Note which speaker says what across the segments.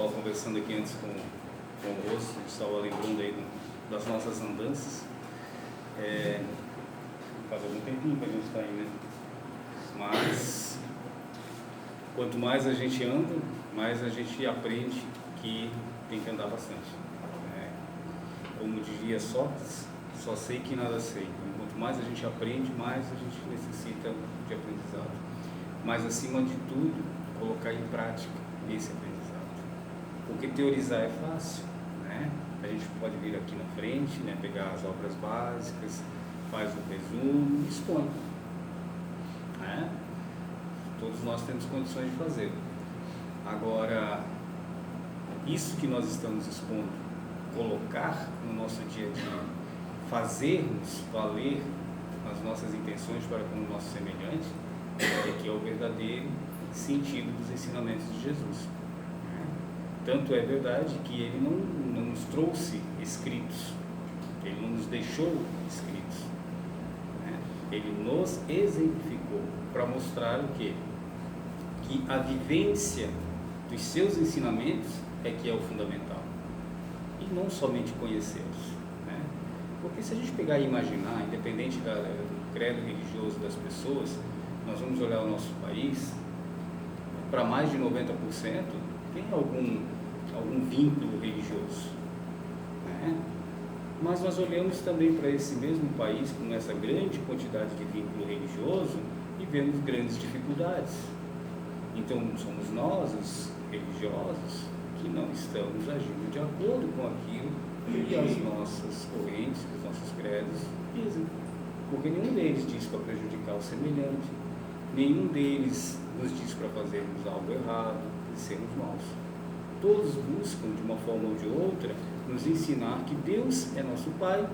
Speaker 1: estava conversando aqui antes com o moço, a gente estava lembrando aí das nossas andanças. Faz algum tempinho que a gente está aí, né? Mas quanto mais a gente anda, mais a gente aprende que tem que andar bastante. Como diria Sócrates, só sei que nada sei. Então, quanto mais a gente aprende, mais a gente necessita de aprendizado. Mas, acima de tudo, colocar em prática esse aprendizado. Porque teorizar é fácil, né? A gente pode vir aqui na frente, né? Pegar as obras básicas, faz um resumo e expõe. Né? Todos nós temos condições de fazer. Agora, isso que nós estamos expondo, colocar no nosso dia a dia, fazermos valer as nossas intenções para com o nosso semelhante, que é o verdadeiro sentido dos ensinamentos de Jesus. Tanto é verdade que ele não nos trouxe escritos, ele não nos deixou escritos, ele nos exemplificou para mostrar o quê? Que a vivência dos seus ensinamentos é que é o fundamental, e não somente conhecê-los. Porque se a gente pegar e imaginar, independente do credo religioso das pessoas, nós vamos olhar o nosso país, para mais de 90% tem algum vínculo religioso. Mas nós olhamos também para esse mesmo país com essa grande quantidade de vínculo religioso e vemos grandes dificuldades. Então somos nós, os religiosos, que não estamos agindo de acordo com aquilo que as nossas correntes, os nossos credos dizem. Porque nenhum deles diz para prejudicar o semelhante, nenhum deles nos diz para fazermos algo errado e sermos maus. Todos buscam, de uma forma ou de outra, nos ensinar que Deus é nosso Pai.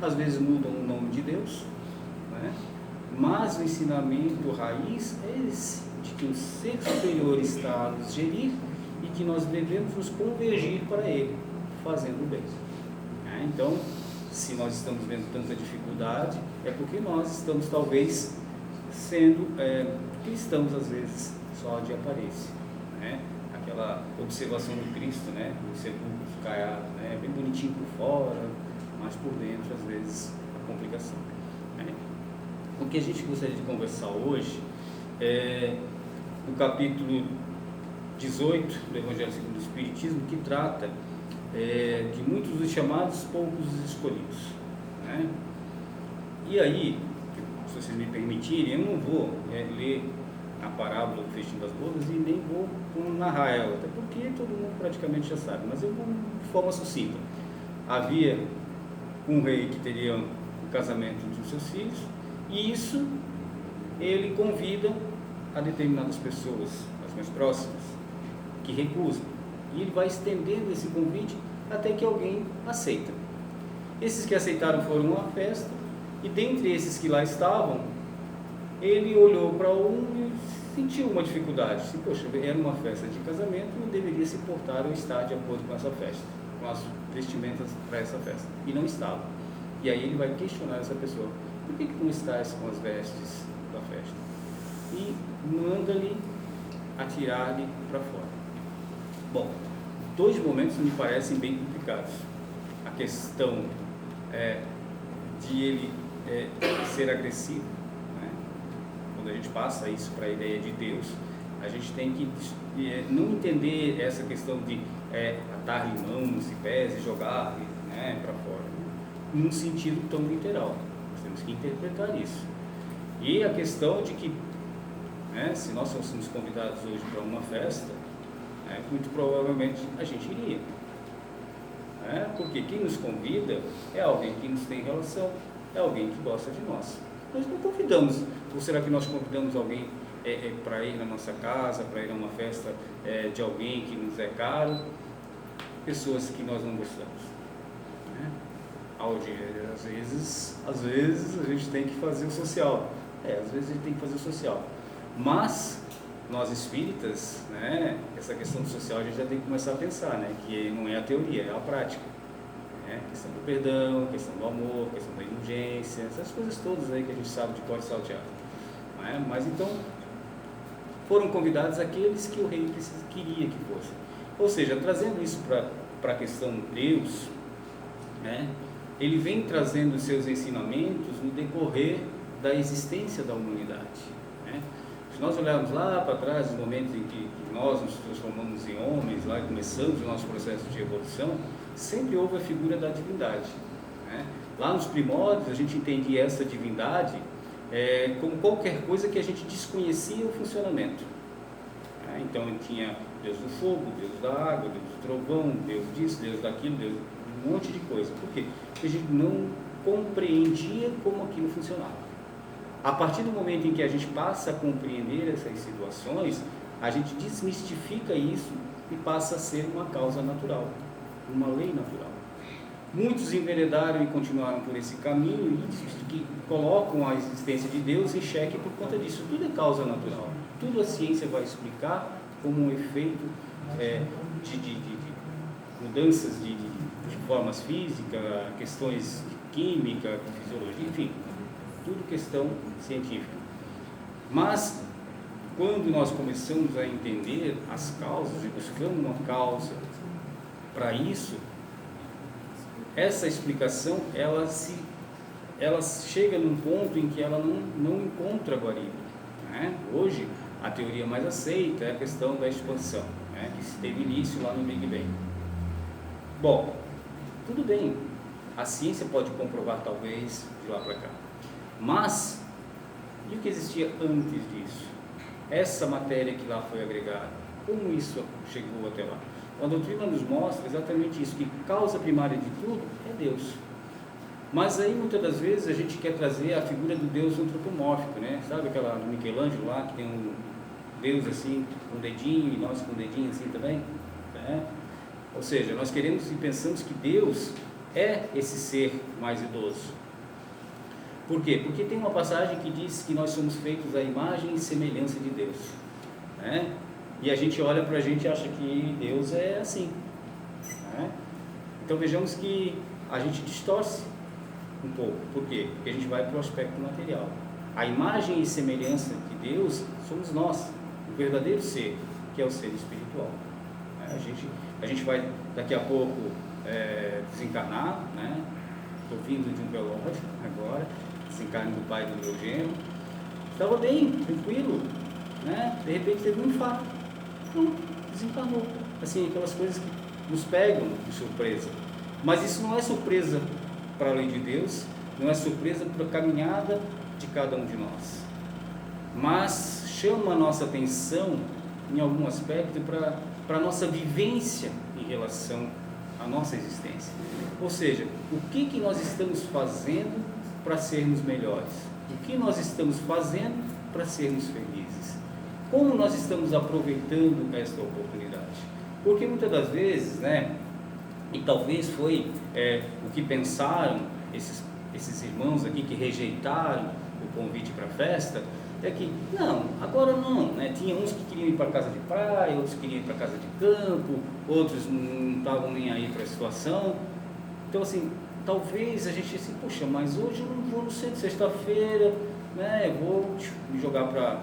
Speaker 1: Às vezes mudam o nome de Deus, mas o ensinamento raiz é esse, de que um ser superior está a nos gerir e que nós devemos nos convergir para Ele, fazendo o bem. Então, se nós estamos vendo tanta dificuldade, é porque nós estamos talvez sendo cristãos, às vezes, só de aparência. Aquela observação do Cristo, o sepulcro caiado, bem bonitinho por fora, mas por dentro, às vezes, a complicação. O que a gente gostaria de conversar hoje é no capítulo 18 do Evangelho segundo o Espiritismo, que trata de muitos dos chamados, poucos dos escolhidos. E aí, se vocês me permitirem, eu não vou ler a parábola do festim das bodas e nem vou narrar ela, até porque todo mundo praticamente já sabe, mas eu vou de forma sucinta. Havia um rei que teria o casamento de seus filhos, e isso ele convida a determinadas pessoas, as mais próximas, que recusam. E ele vai estendendo esse convite até que alguém aceita. Esses que aceitaram foram a uma festa, e dentre esses que lá estavam, ele olhou para um e sentiu uma dificuldade. Poxa, era uma festa de casamento, eu deveria se portar ou estar de acordo com essa festa, com as vestimentas para essa festa. E não estava. E aí ele vai questionar essa pessoa: por que não estás com as vestes da festa? E manda-lhe atirar-lhe para fora. Bom, dois momentos me parecem bem complicados. A questão de ele ser agressivo. Quando a gente passa isso para a ideia de Deus, a gente tem que não entender essa questão de atar-lhe mãos e pés e jogar para fora, num sentido tão literal. Nós temos que interpretar isso. E a questão de que, se nós fôssemos convidados hoje para uma festa, muito provavelmente a gente iria. Porque quem nos convida é alguém que nos tem relação, é alguém que gosta de nós. Nós não convidamos, ou será que nós convidamos alguém para ir na nossa casa, para ir a uma festa de alguém que nos é caro? Pessoas que nós não gostamos. Às vezes a gente tem que fazer o social. Às vezes a gente tem que fazer o social. Mas nós espíritas, essa questão do social a gente já tem que começar a pensar, que não é a teoria, é a prática. Questão do perdão, questão do amor, questão da indulgência, essas coisas todas aí que a gente sabe de cor e salteado. Mas então, foram convidados aqueles que o rei queria que fossem. Ou seja, trazendo isso para a questão de Deus, né, ele vem trazendo seus ensinamentos no decorrer da existência da humanidade, né? Se nós olharmos lá para trás, nos momentos em que nós nos transformamos em homens, lá e começamos o nosso processo de evolução, sempre houve a figura da divindade, né? Lá nos primórdios a gente entendia essa divindade como qualquer coisa que a gente desconhecia o funcionamento, né? Então tinha Deus do fogo, Deus da água, Deus do trovão, Deus disso, Deus daquilo, Deus um monte de coisa. Por quê? Porque a gente não compreendia como aquilo funcionava. A partir do momento em que a gente passa a compreender essas situações, a gente desmistifica isso e passa a ser uma causa natural, uma lei natural. Muitos enveredaram e continuaram por esse caminho e colocam a existência de Deus em xeque por conta disso. Tudo é causa natural. Tudo a ciência vai explicar como um efeito de mudanças de formas físicas, questões de química, de fisiologia, enfim, tudo questão científica. Mas, quando nós começamos a entender as causas e buscamos uma causa para isso, essa explicação, ela chega num ponto em que ela não encontra guarida, né? Hoje, a teoria mais aceita é a questão da expansão, né, que teve início lá no Big Bang. Bom, tudo bem, a ciência pode comprovar talvez de lá para cá, mas e o que existia antes disso? Essa matéria que lá foi agregada, como isso chegou até lá? A doutrina nos mostra exatamente isso, que causa primária de tudo é Deus. Mas aí muitas das vezes a gente quer trazer a figura do Deus antropomórfico, né? Sabe aquela do Michelangelo lá, que tem um Deus assim, com um dedinho, e nós com um dedinho assim também, né? Ou seja, nós queremos e pensamos que Deus é esse ser mais idoso. Por quê? Porque tem uma passagem que diz que nós somos feitos à imagem e semelhança de Deus, né? E a gente olha para a gente e acha que Deus é assim, né? Então vejamos que a gente distorce um pouco. Por quê? Porque a gente vai para o aspecto material. A imagem e semelhança de Deus somos nós, o verdadeiro ser, que é o ser espiritual. A gente vai daqui a pouco desencarnar, né? Estou vindo de um velório agora, desencarne do pai do meu genro. Estava bem, tranquilo, né? De repente teve um infarto, pronto, desencarnou. Assim, aquelas coisas que nos pegam de surpresa. Mas isso não é surpresa para a lei de Deus, não é surpresa para a caminhada de cada um de nós, mas chama a nossa atenção em algum aspecto para a nossa vivência em relação à nossa existência. Ou seja, o que nós estamos fazendo para sermos melhores? O que nós estamos fazendo para sermos felizes? Como nós estamos aproveitando esta oportunidade? Porque muitas das vezes, né, e talvez foi o que pensaram esses irmãos aqui que rejeitaram o convite para a festa, é que, não, agora não, né? Tinha uns que queriam ir para casa de praia, outros queriam ir para casa de campo, outros não estavam nem aí para a situação. Então, assim, talvez a gente assim, poxa, mas hoje eu não vou no centro, sexta-feira, né? Eu vou me jogar para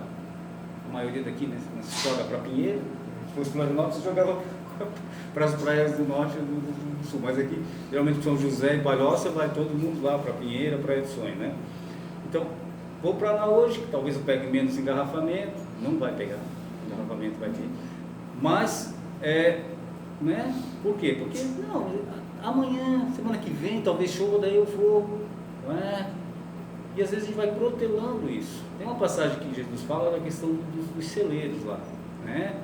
Speaker 1: a maioria daqui, né? Se joga para Pinheiro, se fosse para o norte, se jogava para as praias do norte e do sul, mas aqui, geralmente São José e Palhoça, vai todo mundo lá para Pinheiro, Praia do Sonho, né? Então, vou para lá hoje, que talvez eu pegue menos engarrafamento, não vai pegar, engarrafamento vai ter, mas, né? Por quê? Porque, não, amanhã, semana que vem, talvez chova, daí eu vou, não é? E às vezes a gente vai protelando isso. Tem uma passagem que Jesus fala da questão dos celeiros lá, né?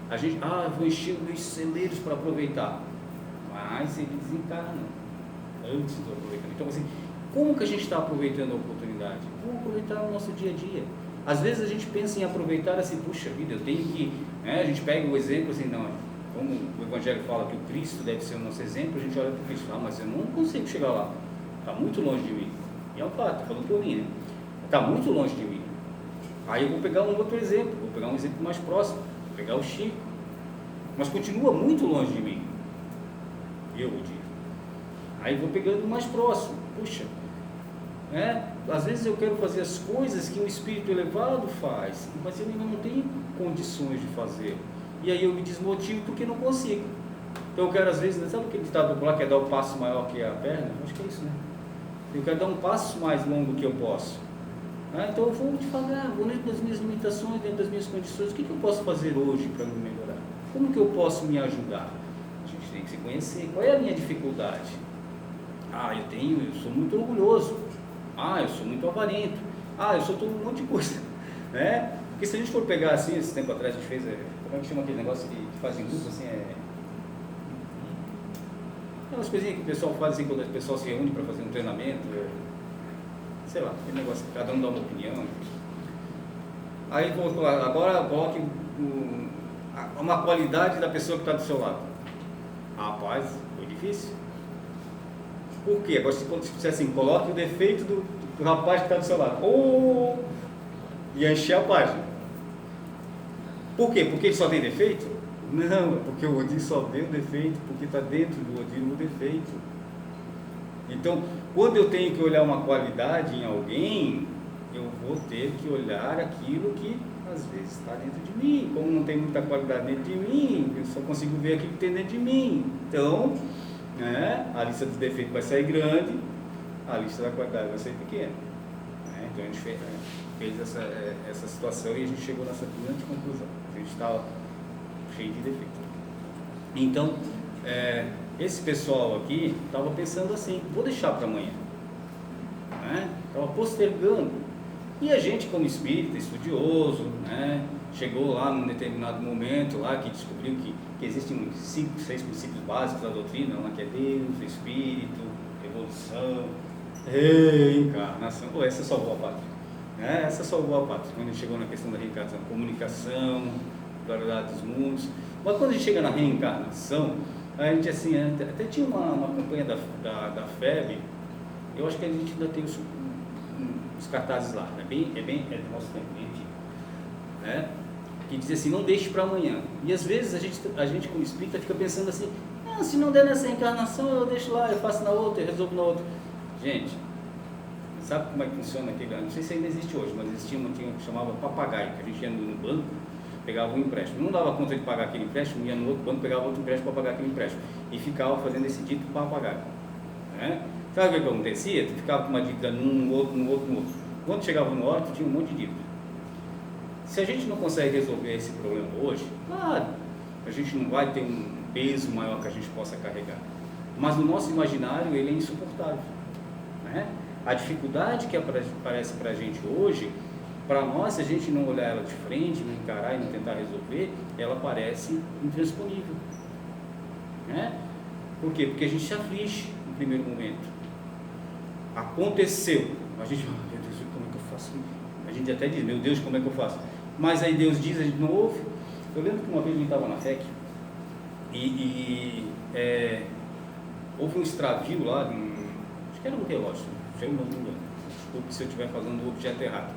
Speaker 1: A gente, vou encher os celeiros para aproveitar, mas ele desencarna antes do aproveitamento. Então, assim, como que a gente está aproveitando a oportunidade? Vamos aproveitar no nosso dia a dia. Às vezes a gente pensa em aproveitar assim, puxa vida, eu tenho que, né? A gente pega o exemplo assim, não, como o Evangelho fala que o Cristo deve ser o nosso exemplo, a gente olha para o Cristo e fala, mas eu não consigo chegar lá, está muito longe de mim. E é um fato, está falando por mim, né? Está muito longe de mim. Aí eu vou pegar um outro exemplo, vou pegar um exemplo mais próximo, vou pegar o Chico, mas continua muito longe de mim. Eu digo. Aí vou pegando o mais próximo, puxa, né? Às vezes eu quero fazer as coisas que um espírito elevado faz, mas eu ainda não tenho condições de fazer. e aí eu me desmotivo porque não consigo. Então eu quero às vezes, sabe aquele ditado popular que é dar o passo maior que a perna? Acho que é isso, né? Eu quero dar um passo mais longo que eu posso. Então eu vou devagar, vou dentro das minhas limitações, dentro das minhas condições. O que eu posso fazer hoje para me melhorar? Como que eu posso me ajudar? A gente tem que se conhecer. Qual é a minha dificuldade? Eu sou muito orgulhoso. Eu sou muito avarento. Eu sou todo um monte de coisa. Né? Porque se a gente for pegar assim, esse tempo atrás a gente fez, como é que chama aquele negócio que faz em grupo, assim, aquelas coisinhas que o pessoal faz assim, quando o pessoal se reúne para fazer um treinamento, sei lá, aquele negócio que cada um dá uma opinião. Aí agora coloque uma qualidade da pessoa que está do seu lado. Rapaz, foi difícil. Por quê? Agora se disser assim, coloque o defeito do rapaz que está do seu lado. E encher a página. Por quê? Porque ele só tem defeito? Não, é porque o Odir só vê o defeito, porque está dentro do Odir o defeito. Então, quando eu tenho que olhar uma qualidade em alguém, eu vou ter que olhar aquilo que às vezes está dentro de mim. Como não tem muita qualidade dentro de mim, eu só consigo ver aquilo que tem dentro de mim. Então, a lista dos defeitos vai sair grande, a lista da qualidade vai sair pequena. Então a gente fez essa situação e a gente chegou nessa grande conclusão. A gente estava cheio de defeitos. Então, esse pessoal aqui estava pensando assim, vou deixar para amanhã. Estava postergando. E a gente, como espírita, estudioso, chegou lá num determinado momento lá que descobriu que existem 5, 6 princípios básicos da doutrina, que é Deus, Espírito, evolução, reencarnação. Essa salvou a pátria. Essa salvou a pátria. Quando a gente chegou na questão da reencarnação, comunicação, pluralidade dos mundos. Mas quando a gente chega na reencarnação, a gente assim, até tinha uma campanha da FEB, eu acho que a gente ainda tem os cartazes lá, é do nosso tempo, bem antigo, que diz assim, não deixe para amanhã. E às vezes a gente como espírita fica pensando assim, se não der nessa reencarnação, eu deixo lá, eu faço na outra, eu resolvo na outra. Gente, sabe como é que funciona aquele? Não sei se ainda existe hoje, mas existia um que chamava papagaio, que a gente ia no banco, pegava um empréstimo, não dava conta de pagar aquele empréstimo, ia no outro banco, pegava outro empréstimo para pagar aquele empréstimo, e ficava fazendo esse dito papagaio. Sabe o que acontecia? Tu ficava com uma dívida num, no outro. Quando chegava no outro, tinha um monte de dívida. Se a gente não consegue resolver esse problema hoje, claro, a gente não vai ter um peso maior que a gente possa carregar. Mas no nosso imaginário, ele é insuportável. A dificuldade que aparece para a gente hoje, para nós, se a gente não olhar ela de frente, não encarar e não tentar resolver, ela parece intransponível. Por quê? Porque a gente se aflige no primeiro momento. Aconteceu. A gente, meu Deus, como é que eu faço? A gente até diz, meu Deus, como é que eu faço? Mas aí Deus diz, a gente não ouve. Eu lembro que uma vez a gente estava na FEC e houve um extravio lá, acho que era um relógio, não sei o nome, desculpe se eu estiver falando o objeto errado.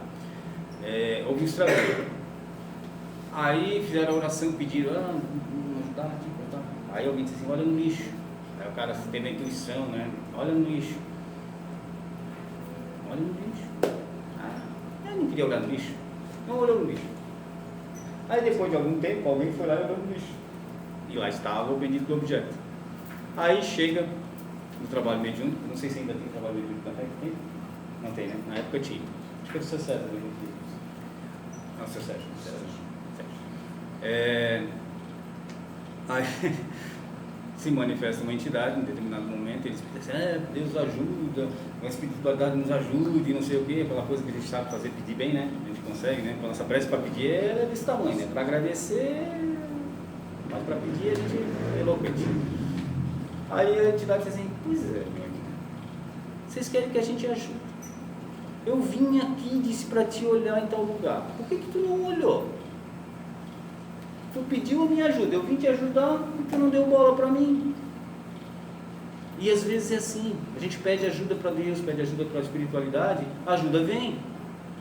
Speaker 1: Houve um extravio. Aí fizeram a oração, pediram, ajudar aqui, ajudar. Aí alguém disse assim, olha no lixo. Aí o cara teve a intuição, olha no lixo. Olha no lixo. Eu não queria olhar no lixo. Não olhou no lixo. Aí depois de algum tempo, alguém foi lá e olhou no lixo. E lá estava o bendito do objeto. Aí chega no trabalho mediúnico, não sei se ainda tem trabalho mediúnico na FEC, não tem, né? Na época tinha. Acho que era o seu César, né? Não, o seu Sérgio. Aí se manifesta uma entidade em determinado momento, eles dizem assim, Deus ajuda, a espiritualidade nos ajude, não sei o que, aquela coisa que a gente sabe fazer, pedir bem, né? A gente consegue, né? A nossa prece para pedir é desse tamanho, né? Para agradecer, mas para pedir a gente é eloquente. Aí a entidade diz assim, pois é, meu amigo, vocês querem que a gente ajude. Eu vim aqui e disse para te olhar em tal lugar, por que tu não olhou? Tu pediu a minha ajuda, eu vim te ajudar e tu não deu bola para mim. E às vezes é assim, a gente pede ajuda para Deus, pede ajuda para a espiritualidade, a ajuda vem,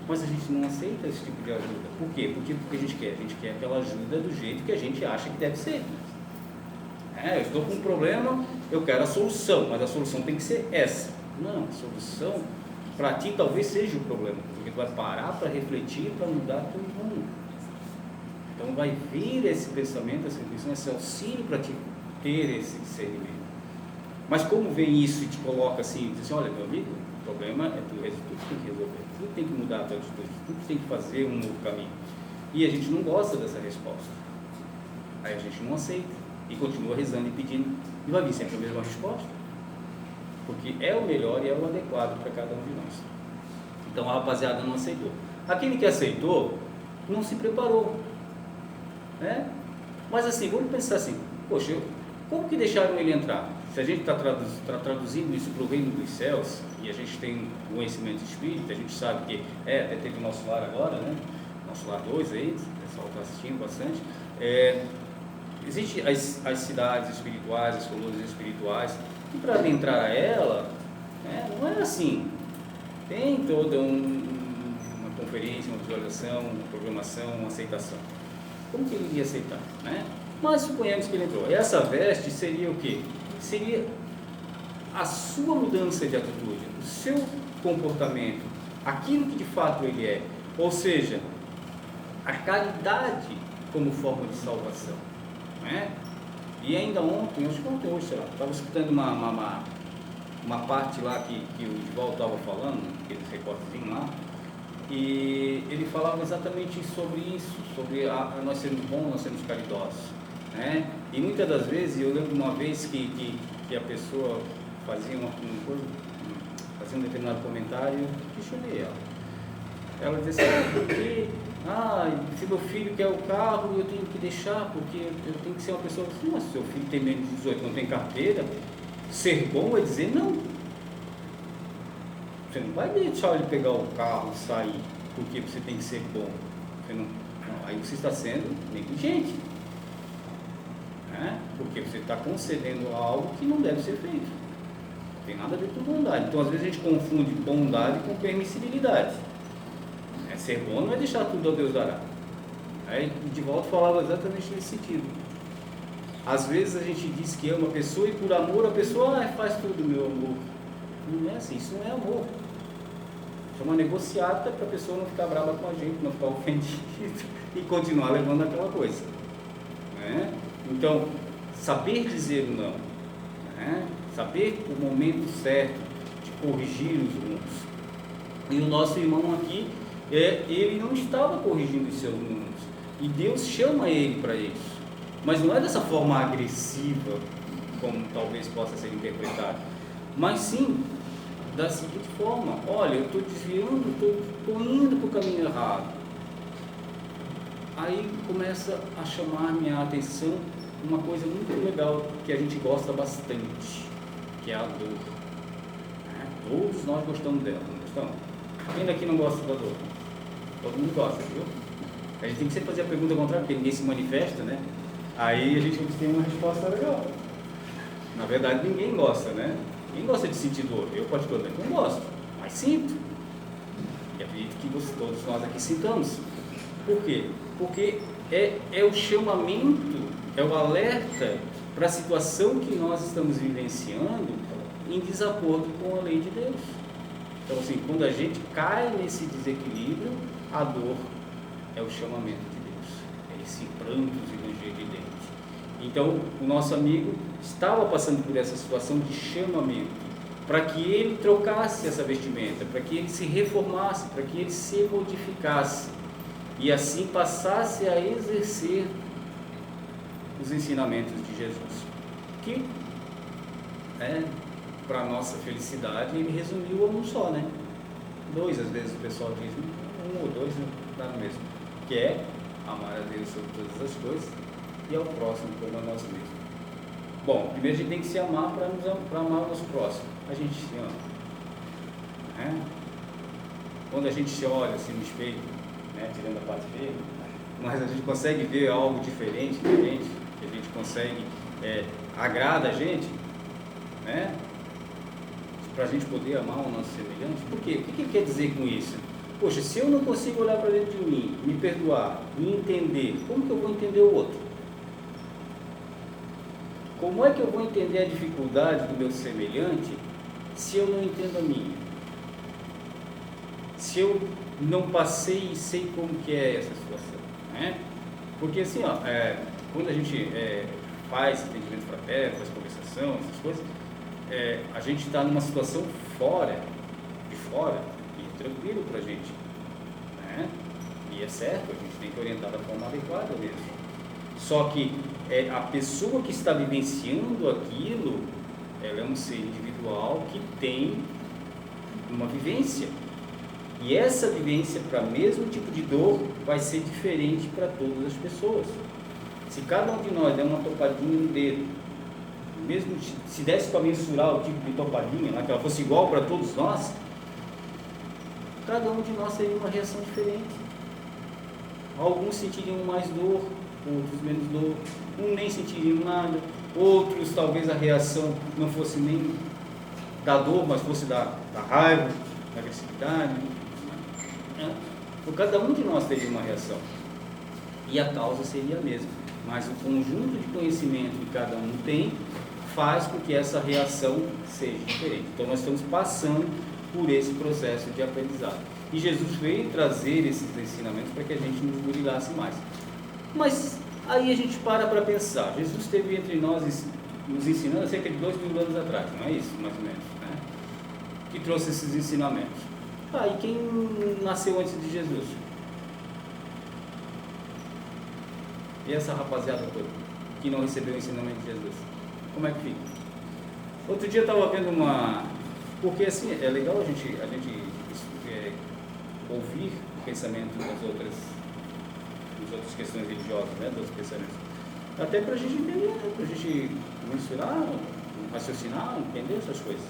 Speaker 1: mas a gente não aceita esse tipo de ajuda. Por quê? Porque a gente quer aquela ajuda do jeito que a gente acha que deve ser. Eu estou com um problema, eu quero a solução, mas a solução tem que ser essa. Não, a solução para ti talvez seja o problema, porque tu vai parar para refletir, para mudar teu mundo. Então vai vir esse pensamento, essa intuição, esse auxílio para te ter esse discernimento. Mas como vem isso e te coloca assim, diz assim, olha meu amigo, o problema é tu que tem que resolver, tu tem que mudar a tua atitude, tu tem que fazer um novo caminho. E a gente não gosta dessa resposta. Aí a gente não aceita e continua rezando e pedindo, e vai vir sempre a mesma resposta, porque é o melhor e é o adequado para cada um de nós. Então a rapaziada não aceitou. Aquele que aceitou não se preparou, né? Mas assim, vamos pensar assim, poxa, como que deixaram ele entrar? Se a gente está traduzindo isso para o reino dos céus, e a gente tem conhecimento espírita, a gente sabe que, até teve o nosso lar agora, né? Nosso lar 2 aí, o pessoal está assistindo bastante. Existem as cidades espirituais, as colônias espirituais, e para adentrar a ela, não é assim. Tem toda uma conferência, uma visualização, uma programação, uma aceitação. Como que ele iria aceitar, né? Mas suponhamos que ele entrou. Essa veste seria o quê? Seria a sua mudança de atitude, o seu comportamento, aquilo que de fato ele é, ou seja, a caridade como forma de salvação, né? E ainda ontem, acho que ontem hoje, sei lá, estava escutando uma parte lá que o Divaldo estava falando, aquele recortezinho lá, e ele falava exatamente sobre isso, sobre nós sermos bons, nós sermos caridosos, né? E muitas das vezes, eu lembro uma vez que a pessoa fazia uma coisa, fazia um determinado comentário, eu questionei ela. Ela disse assim, porque se meu filho quer o carro, eu tenho que deixar, porque eu tenho que ser uma pessoa assim, mas se seu filho tem menos de 18, não tem carteira, ser bom é dizer não. Você não vai deixar ele pegar o carro e sair, porque você tem que ser bom. Você não, aí você está sendo negligente. Porque você está concedendo algo que não deve ser feito. Não tem nada a ver com bondade. Então, às vezes, a gente confunde bondade com permissibilidade. Ser bom não é deixar tudo ao Deus dará. Aí, de volta, falava exatamente nesse sentido. Às vezes, a gente diz que ama a pessoa e, por amor, a pessoa faz tudo, meu amor. Não é assim, isso não é amor. Isso é uma negociata para a pessoa não ficar brava com a gente, não ficar ofendida e continuar levando aquela coisa. Então, saber dizer o não, saber o momento certo de corrigir os rumos. E o nosso irmão aqui, ele não estava corrigindo os seus rumos, e Deus chama ele para isso, mas não é dessa forma agressiva, como talvez possa ser interpretado, mas sim da seguinte forma: olha, eu estou desviando, estou indo para o caminho errado. Aí começa a chamar minha atenção uma coisa muito legal que a gente gosta bastante, que é a dor. Todos nós gostamos dela, não gostamos? Quem daqui não gosta da dor? Todo mundo gosta, viu? A gente tem que sempre fazer a pergunta contrária, porque ninguém se manifesta, né? Aí a gente tem uma resposta legal. Na verdade, ninguém gosta, né? Ninguém gosta de sentir dor. Eu, particularmente, não gosto, mas sinto. E acredito que todos nós aqui sintamos. Por quê? Porque é o chamamento, é o alerta para a situação que nós estamos vivenciando em desacordo com a lei de Deus. Então, assim, quando a gente cai nesse desequilíbrio, a dor é o chamamento de Deus, é esse pranto e ranger de dente. Então, o nosso amigo estava passando por essa situação de chamamento, para que ele trocasse essa vestimenta, para que ele se reformasse, para que ele se modificasse, e assim passasse a exercer os ensinamentos de Jesus, que para a nossa felicidade, ele resumiu a um só, né? Dois, às vezes o pessoal diz, um ou dois, dá no mesmo, que é amar a Deus sobre todas as coisas e ao próximo como a nós mesmos. Bom, primeiro a gente tem que se amar para amar o nosso próximo. A gente se ama, Quando a gente se olha assim no espelho, tirando a parte feia, mas a gente consegue ver algo diferente, que a gente consegue, agrada a gente, para a gente poder amar o nosso semelhante. Por quê? O que ele quer dizer com isso? Poxa, se eu não consigo olhar para dentro de mim, me perdoar, me entender, como que eu vou entender o outro? Como é que eu vou entender a dificuldade do meu semelhante se eu não entendo a minha? Se eu não passei e sei como que é essa situação, Porque assim, ó, quando a gente faz atendimento fraterno, faz conversação, essas coisas, a gente está numa situação de fora, e tranquilo para a gente, né? E é certo, a gente tem que orientar da forma adequada mesmo. Só que a pessoa que está vivenciando aquilo, ela é um ser individual que tem uma vivência. E essa vivência para o mesmo tipo de dor vai ser diferente para todas as pessoas. Se cada um de nós der uma topadinha no dedo, mesmo se desse para mensurar o tipo de topadinha, que ela fosse igual para todos nós, cada um de nós teria uma reação diferente. Alguns sentiriam mais dor, outros menos dor, nem sentiriam nada, outros talvez a reação não fosse nem da dor, mas fosse da raiva, da agressividade. Então, cada um de nós teria uma reação e a causa seria a mesma, mas o conjunto de conhecimento que cada um tem faz com que essa reação seja diferente. Então nós estamos passando por esse processo de aprendizado e Jesus veio trazer esses ensinamentos para que a gente nos burilasse mais. Mas aí a gente para pensar, Jesus esteve entre nós nos ensinando há cerca de 2.000 anos atrás, não é isso, mais ou menos, né? Que trouxe esses ensinamentos. E quem nasceu antes de Jesus? E essa rapaziada toda que não recebeu o ensinamento de Jesus? Como é que fica? Outro dia eu estava vendo porque assim, é legal a gente ouvir o pensamento das outras questões religiosas, né, dos pensamentos. Até para a gente entender, para a gente mensurar, raciocinar, entender essas coisas.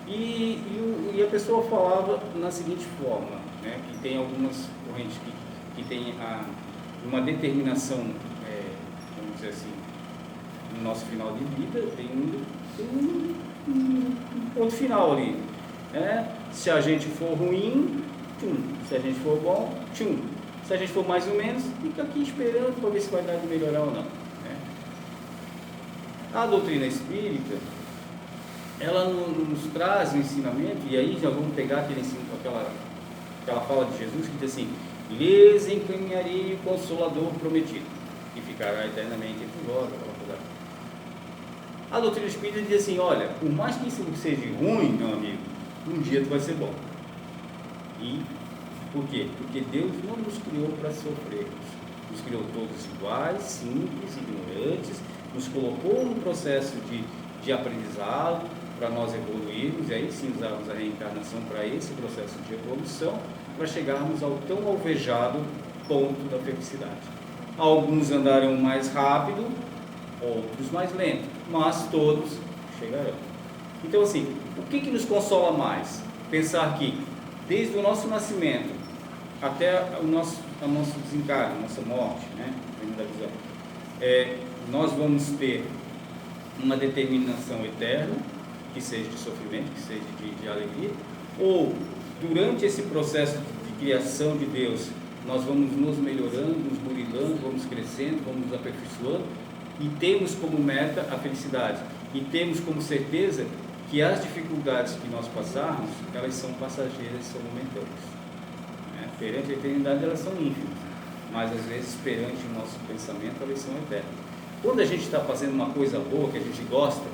Speaker 1: E a pessoa falava na seguinte forma, né, que tem algumas correntes que tem uma determinação, vamos dizer assim, no nosso final de vida, tem um ponto final ali. Se a gente for ruim, tchum. Se a gente for bom, tchum. Se a gente for mais ou menos, fica aqui esperando para ver se vai dar de melhorar ou não. Né? A doutrina espírita, ela nos traz um ensinamento, e aí já vamos pegar aquela fala de Jesus que diz assim: lhes encaminharei o Consolador prometido, que ficará eternamente entre vós. A doutrina espírita diz assim: olha, por mais que isso seja ruim, meu amigo, um dia tu vai ser bom. E por quê? Porque Deus não nos criou para sofrermos. Nos criou todos iguais, simples, ignorantes, nos colocou num processo de aprendizado para nós evoluirmos, e aí sim usarmos a reencarnação para esse processo de evolução, para chegarmos ao tão alvejado ponto da felicidade. Alguns andarão mais rápido, outros mais lento, mas todos chegarão. Então assim, o que nos consola mais? Pensar que desde o nosso nascimento até o nosso desencarne, a nossa morte, né? Nós vamos ter uma determinação eterna, que seja de sofrimento, que seja de alegria, ou durante esse processo de criação de Deus, nós vamos nos melhorando, nos burilando, vamos crescendo, vamos nos aperfeiçoando, e temos como meta a felicidade, e temos como certeza que as dificuldades que nós passarmos, elas são passageiras, são momentâneas. Perante a eternidade elas são ínfimas, mas às vezes perante o nosso pensamento elas são eternas. Quando a gente está fazendo uma coisa boa, que a gente gosta,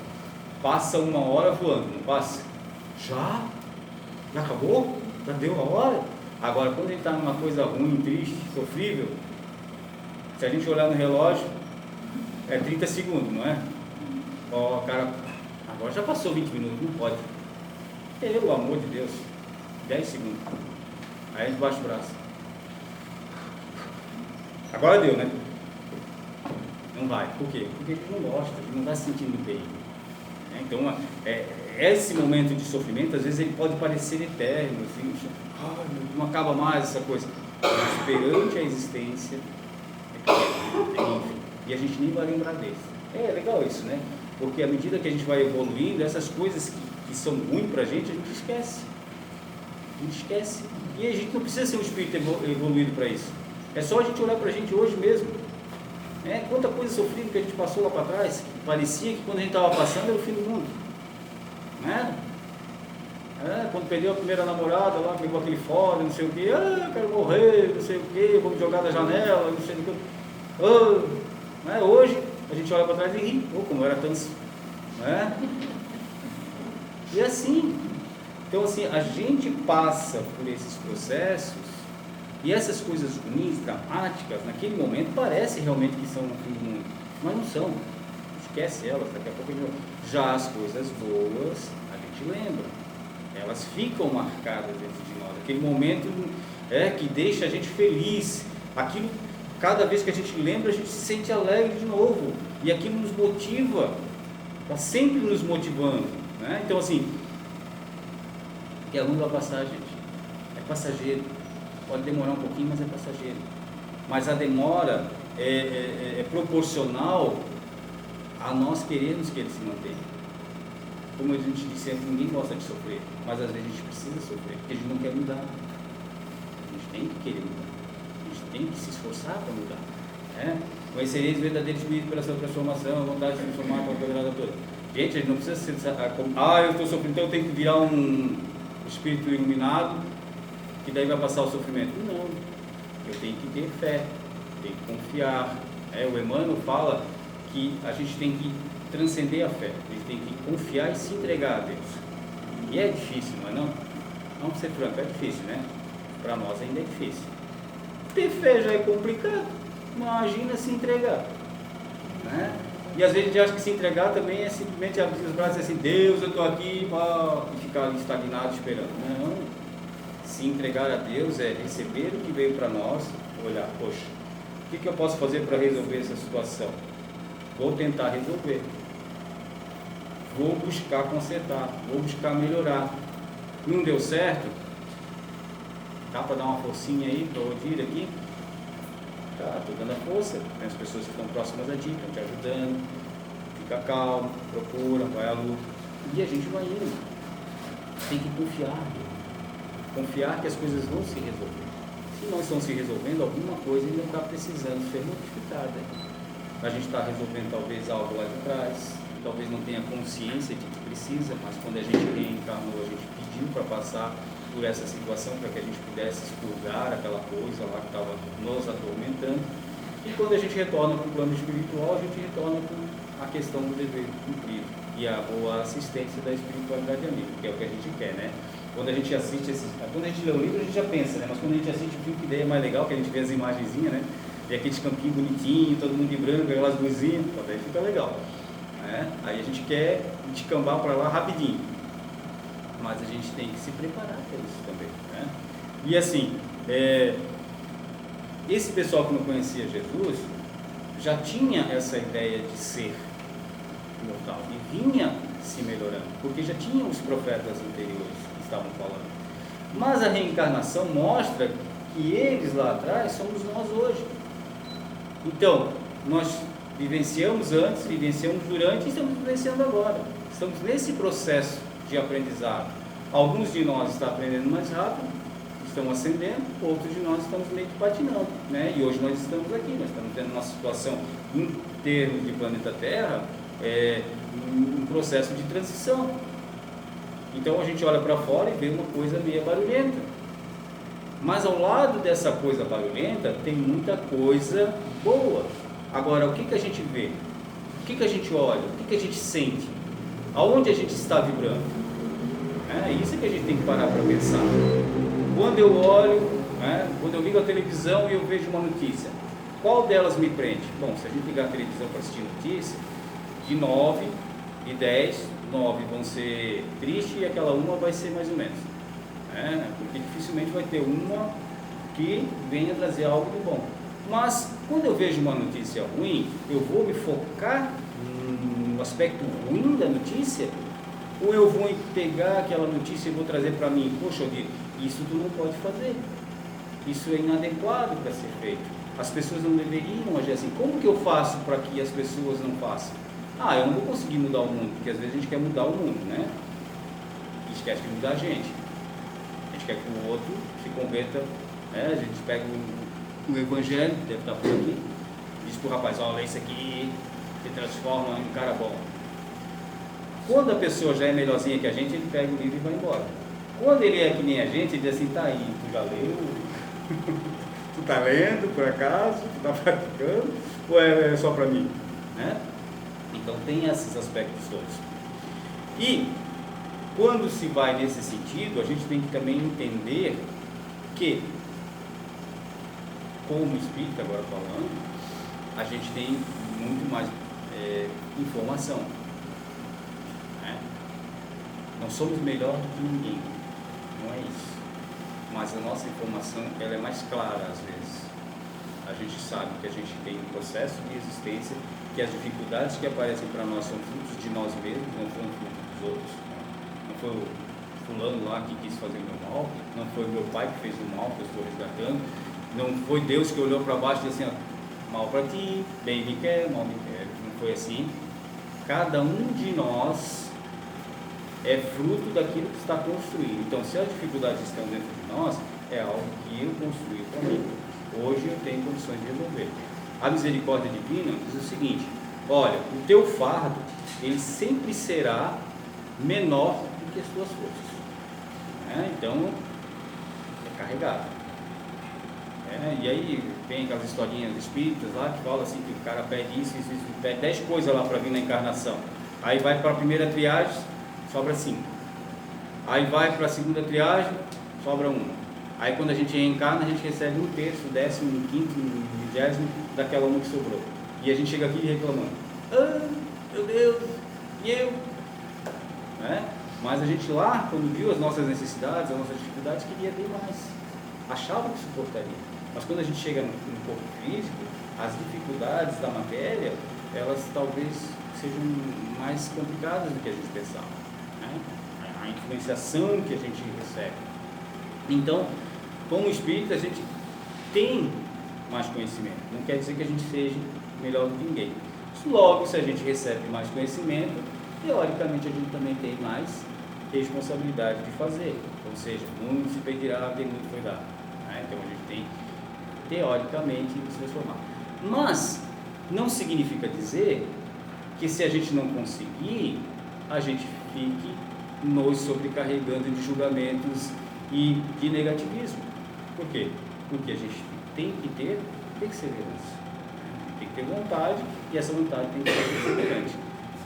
Speaker 1: passa 1 hora voando, não passa? Já acabou? Já deu a hora? Agora, quando a gente está numa coisa ruim, triste, sofrível, se a gente olhar no relógio, é 30 segundos, não é? Cara, agora já passou 20 minutos, não pode. Pelo amor de Deus, 10 segundos. Aí a gente baixa o braço. Agora deu, né? Não vai. Por quê? Porque a gente não gosta, a gente não está se sentindo bem. Então, esse momento de sofrimento, às vezes ele pode parecer eterno, assim, não acaba mais essa coisa. Mas perante a existência, e a gente nem vai lembrar desse. É legal isso, né? Porque à medida que a gente vai evoluindo, essas coisas que são ruins pra gente, a gente esquece. A gente esquece. E a gente não precisa ser um espírito evoluído para isso. É só a gente olhar para a gente hoje mesmo. Quanta coisa sofrida que a gente passou lá para trás, parecia que quando a gente estava passando era o fim do mundo. Quando perdeu a primeira namorada lá, pegou aquele fora, não sei o que, quero morrer, não sei o que, vou me jogar da janela, não sei o que. Hoje a gente olha para trás e ri, como era tanto, né? E assim, então assim, a gente passa por esses processos e essas coisas ruins, dramáticas, naquele momento parece realmente que são um fim do mundo, mas não são. Esquece elas, daqui a pouco já as coisas boas a gente lembra, elas ficam marcadas dentro de nós, aquele momento que deixa a gente feliz, aquilo, cada vez que a gente lembra a gente se sente alegre de novo, e aquilo nos motiva, está sempre nos motivando, né? Então assim, e a longa passagem, gente, é passageiro, pode demorar um pouquinho, mas é passageiro, mas a demora é proporcional a nós queremos que ele se mantenha. Como a gente disse antes, ninguém gosta de sofrer, mas às vezes a gente precisa sofrer, porque a gente não quer mudar. A gente tem que querer mudar, a gente tem que se esforçar para mudar, né? Conhecereis o verdadeiro espírito pela sua transformação, a vontade de se transformar com a quebrada toda. Gente, a gente não precisa ser, eu estou sofrendo, então eu tenho que virar um espírito iluminado, que daí vai passar o sofrimento. Não, eu tenho que ter fé, tenho que confiar. O Emmanuel fala que a gente tem que transcender a fé, a gente tem que confiar e se entregar a Deus. E é difícil, não é não? Vamos ser franco, é difícil, né? Para nós ainda é difícil. Ter fé já é complicado, imagina se entregar, né? E às vezes a gente acha que se entregar também é simplesmente abrir os braços e dizer assim, Deus, eu estou aqui, e ficar ali estagnado esperando. Não, se entregar a Deus é receber o que veio para nós, olhar, poxa, o que eu posso fazer para resolver essa situação? Vou tentar resolver, vou buscar consertar, vou buscar melhorar. Não deu certo? Dá para dar uma forcinha aí para o Odir aqui? Tá, estou dando a força. Tem as pessoas que estão próximas a ti, estão te ajudando. Fica calmo, procura, vai à luta. E a gente vai indo. Tem que confiar que as coisas vão se resolver. Se não estão se resolvendo, alguma coisa ainda está precisando ser modificada. A gente está resolvendo talvez algo lá de trás, talvez não tenha consciência de que precisa, mas quando a gente reencarnou, a gente pediu para passar por essa situação para que a gente pudesse expurgar aquela coisa lá que estava nos atormentando. E quando a gente retorna para o plano espiritual, a gente retorna com a questão do dever cumprido e a boa assistência da espiritualidade amiga, que é o que a gente quer, né? Quando a gente assiste quando a gente lê o livro, a gente já pensa, né? Mas quando a gente assiste o filme, que ideia mais legal, que a gente vê as imagenzinhas, né? E aqueles campinhos bonitinhos, todo mundo de branco, aquelas luzinhas, daí fica legal, né? Aí a gente quer descambar para lá rapidinho, mas a gente tem que se preparar para isso também, né? E assim, esse pessoal que não conhecia Jesus já tinha essa ideia de ser imortal e vinha se melhorando, porque já tinham os profetas anteriores que estavam falando. Mas a reencarnação mostra que eles lá atrás somos nós hoje. Então, nós vivenciamos antes, vivenciamos durante e estamos vivenciando agora. Estamos nesse processo de aprendizado. Alguns de nós estão aprendendo mais rápido, estão ascendendo, outros de nós estamos meio que patinando, né? E hoje nós estamos aqui, nós estamos tendo uma situação em termos de planeta Terra, um processo de transição. Então a gente olha para fora e vê uma coisa meio barulhenta. Mas ao lado dessa coisa barulhenta tem muita coisa boa. Agora, o que a gente vê? O que a gente olha? O que a gente sente? Aonde a gente está vibrando? É isso que a gente tem que parar para pensar. Quando eu olho, quando eu ligo a televisão e eu vejo uma notícia, qual delas me prende? Bom, se a gente ligar a televisão para assistir notícia, de 9, de 10, 9 vão ser tristes e aquela uma vai ser mais ou menos. Porque dificilmente vai ter uma que venha trazer algo de bom. Mas quando eu vejo uma notícia ruim, eu vou me focar no aspecto ruim da notícia, ou eu vou pegar aquela notícia e vou trazer para mim, poxa, isso tu não pode fazer, isso é inadequado para ser feito, as pessoas não deveriam agir assim. Como que eu faço para que as pessoas não façam? Eu não vou conseguir mudar o mundo, porque às vezes a gente quer mudar o mundo, né? A gente quer mudar a gente quer que o outro se converta, né? A gente pega o evangelho, deve estar por aqui, diz para o rapaz, olha, isso aqui se transforma em um cara bom. Quando a pessoa já é melhorzinha que a gente, ele pega o livro e vai embora. Quando ele é que nem a gente, ele diz assim, tá aí, tu já leu? Tu está lendo, por acaso? Tu está praticando? Ou é só para mim? Né? Então tem esses aspectos todos. E quando se vai nesse sentido, a gente tem que também entender que, como espírita agora falando, a gente tem muito mais informação. Né? Não somos melhor do que ninguém, não é isso. Mas a nossa informação ela é mais clara às vezes. A gente sabe que a gente tem um processo de existência, que as dificuldades que aparecem para nós são frutos de nós mesmos, não são frutos dos outros. Não foi o fulano lá que quis fazer o meu mal, não foi o meu pai que fez o mal que eu estou resgatando, não foi Deus que olhou para baixo e disse assim, ó, mal para ti, bem me quer, mal me quer. Não foi assim. Cada um de nós é fruto daquilo que está construído. Então, se as dificuldades estão dentro de nós, é algo que eu construí para mim. Hoje eu tenho condições de resolver. A misericórdia divina diz o seguinte: olha, o teu fardo, ele sempre será menor do que as tuas forças. Então, é carregado. E aí tem aquelas historinhas espíritas lá que falam assim que o cara pede isso, pede 10 coisas lá para vir na encarnação. Aí vai para a primeira triagem, sobra 5. Aí vai para a segunda triagem, sobra 1. Aí quando a gente reencarna, a gente recebe 1/3, 1/10, 1/5, 1/20 daquela uma que sobrou. E a gente chega aqui reclamando. Meu Deus, e eu? Mas a gente lá, quando viu as nossas necessidades, as nossas dificuldades, queria ter mais. Achava que suportaria. Mas quando a gente chega no corpo físico, as dificuldades da matéria, elas talvez sejam mais complicadas do que a gente pensava. A influenciação que a gente recebe. Então, como espírita, a gente tem mais conhecimento. Não quer dizer que a gente seja melhor do que ninguém. Logo, se a gente recebe mais conhecimento, teoricamente a gente também tem mais responsabilidade de fazer. Ou seja, muito se pedirá, tem muito foi dado. Então a gente tem, teoricamente, que se transformar. Mas, não significa dizer que se a gente não conseguir, a gente fique nos sobrecarregando de julgamentos e de negativismo. Por quê? Porque a gente tem que ter perseverança. Tem que ter vontade, e essa vontade tem que ser perseverante.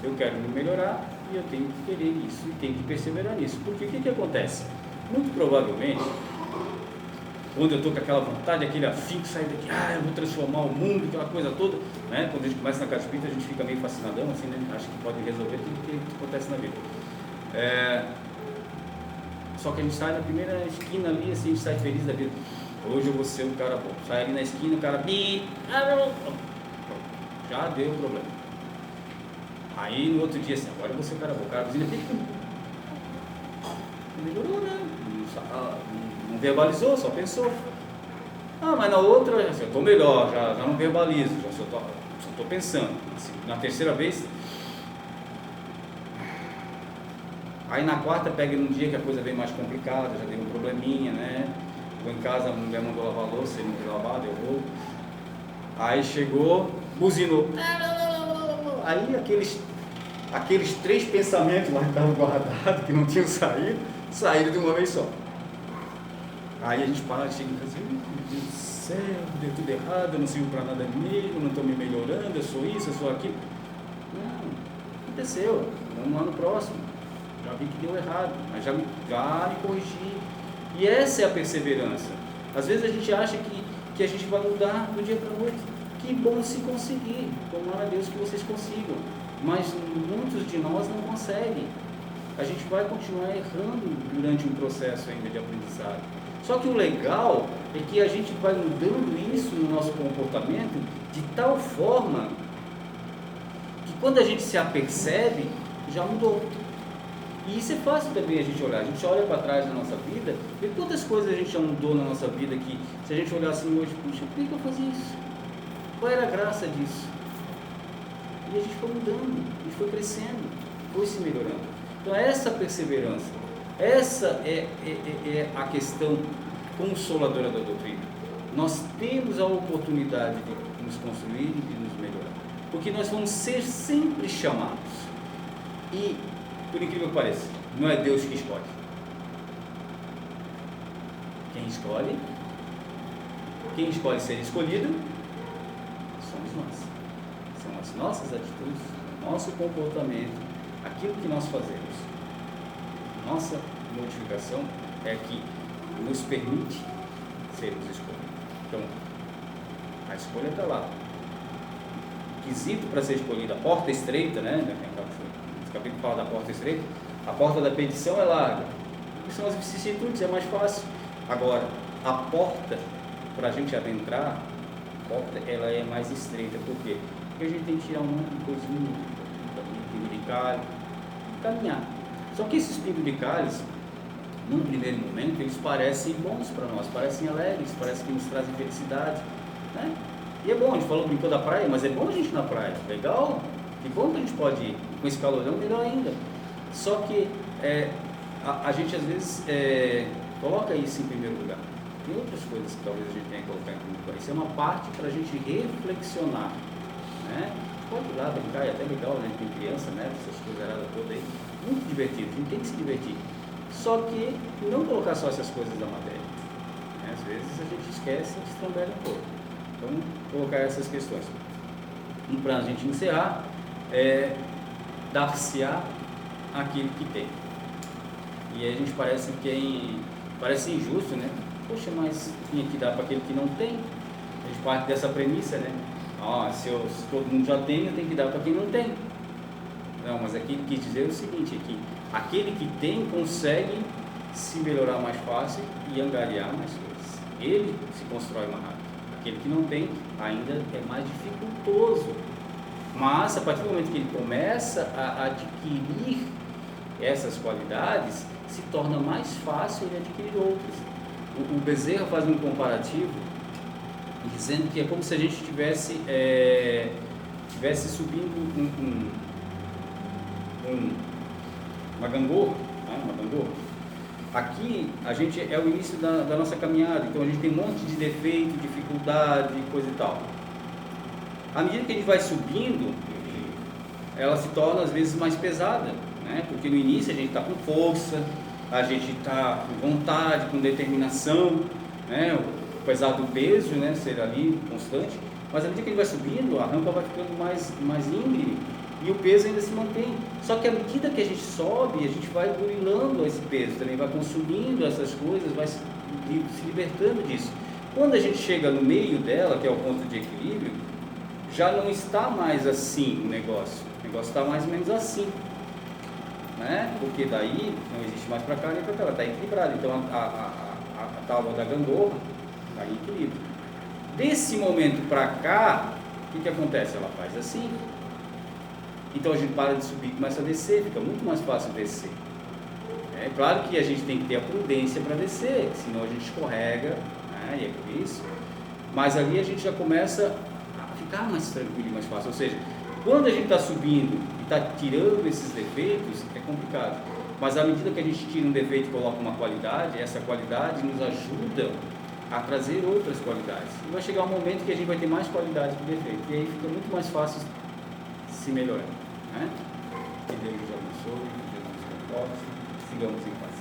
Speaker 1: Eu quero me melhorar e eu tenho que querer isso e tenho que perseverar nisso. Porque o que acontece? Muito provavelmente, quando eu estou com aquela vontade, aquele afinco, sair daqui, eu vou transformar o mundo, aquela coisa toda, quando a gente começa na casa espírita, a gente fica meio fascinadão, assim, acha que pode resolver tudo que acontece na vida. Só que a gente sai na primeira esquina ali, assim, a gente sai feliz da vida. Hoje eu vou ser um cara bom. Sai ali na esquina, o cara já deu o problema. Aí no outro dia assim, agora eu vou ser um cara bom. O cara não melhorou, né? Não verbalizou, só pensou. Mas na outra, assim, eu estou melhor, já não verbalizo, já só estou pensando. Assim, na terceira vez. Aí na quarta pega num dia que a coisa vem mais complicada, já deu um probleminha, né? Vou em casa, a mulher mandou lavar a louça, ele não quis lavar, deu rolo. Aí chegou, buzinou. Aí aqueles 3 pensamentos lá que estavam guardados, que não tinham saíram de uma vez só. Aí a gente para, chega em casa, meu Deus do céu, deu tudo errado, eu não sirvo para nada mesmo, não estou me melhorando, eu sou isso, eu sou aquilo. Não, aconteceu, vamos lá no próximo. Já vi que deu errado, mas já me corrigi. E essa é a perseverança. Às vezes a gente acha que a gente vai mudar do dia para a noite. Que bom se conseguir, tomara a Deus que vocês consigam. Mas muitos de nós não conseguem. A gente vai continuar errando durante um processo ainda de aprendizado. Só que o legal é que a gente vai mudando isso no nosso comportamento de tal forma que quando a gente se apercebe, já mudou. E isso é fácil também a gente olhar. A gente olha para trás na nossa vida, vê quantas coisas a gente já mudou na nossa vida que, se a gente olhar assim hoje, puxa, por que eu fazia isso? Qual era a graça disso? E a gente foi mudando, a gente foi crescendo, foi se melhorando. Então essa perseverança, essa é a questão consoladora da doutrina. Nós temos a oportunidade de nos construir e de nos melhorar, porque nós vamos ser sempre chamados. E, por incrível que pareça, não é Deus que escolhe. Quem escolhe
Speaker 2: Quem escolhe ser escolhido somos nós. São as nossas atitudes, o nosso comportamento, aquilo que nós fazemos. Nossa modificação é que nos permite sermos escolhidos. Então, a escolha está lá. O quesito para ser escolhido, a porta estreita, né? Esse capítulo fala da porta estreita. A porta da perdição é larga. Que são as vicissitudes, é mais fácil. Agora, a porta para a gente adentrar, a porta ela é mais estreita. Por quê? Porque a gente tem que tirar um monte de coisinha, pingo de calho, caminhar. Só que esses pingos de calhos, num primeiro momento, eles parecem bons para nós, parecem alegres, parecem que nos trazem felicidade, né? E é bom, a gente brincou da praia, mas é bom a gente ir na praia, legal, que bom que a gente pode ir, com esse calorão, melhor ainda. Só que a gente às vezes coloca isso em primeiro lugar. Tem outras coisas que talvez a gente tenha que colocar em primeiro lugar. Isso é uma parte para a gente reflexionar, né? Pode ir lá brincar, é até legal, né? Tem criança, né? Essas coisas todas aí, muito divertido, a gente tem que se divertir. Só que não colocar só essas coisas da matéria, né? Às vezes a gente esquece e estrambelha um pouco. Então, colocar essas questões. E para a gente encerrar, dar-se-á aquilo que tem. E aí a gente parece injusto, né? Poxa, mas tinha que dar para aquele que não tem. A gente parte dessa premissa, né? Se todo mundo já tem, eu tenho que dar para quem não tem. Não, mas aqui quis dizer o seguinte, que aquele que tem consegue se melhorar mais fácil e angariar mais coisas. Ele se constrói mais rápido. Aquele que não tem ainda é mais dificultoso. Mas a partir do momento que ele começa a adquirir essas qualidades, se torna mais fácil ele adquirir outras. O Bezerra faz um comparativo dizendo que é como se a gente estivesse subindo uma gangorra, né? Uma gangorra. Aqui a gente é o início da nossa caminhada, então a gente tem um monte de defeito, dificuldade, coisa e tal. À medida que a gente vai subindo, ela se torna às vezes mais pesada, né? Porque no início a gente está com força, a gente está com vontade, com determinação, né? Apesar do peso, né, ser ali constante, mas à medida que ele vai subindo, a rampa vai ficando mais íngreme e o peso ainda se mantém. Só que à medida que a gente sobe, a gente vai burilando esse peso, também vai consumindo essas coisas, vai se libertando disso. Quando a gente chega no meio dela, que é o ponto de equilíbrio, já não está mais assim o negócio está mais ou menos assim, né? Porque daí não existe mais para cá nem para cá, ela está equilibrada. Então a tábua da gangorra está em equilíbrio. Desse momento para cá, o que acontece? Ela faz assim. Então a gente para de subir e começa a descer, fica muito mais fácil descer. É claro que a gente tem que ter a prudência para descer, senão a gente escorrega, né? E é por isso. Mas ali a gente já começa a ficar mais tranquilo e mais fácil. Ou seja, quando a gente está subindo e está tirando esses defeitos, é complicado. Mas à medida que a gente tira um defeito e coloca uma qualidade, essa qualidade nos ajuda a trazer outras qualidades. E vai chegar um momento que a gente vai ter mais qualidade que defeito. E aí fica muito mais fácil se melhorar, né? Que Deus nos abençoe, que Deus nos comporte, sigamos em paz.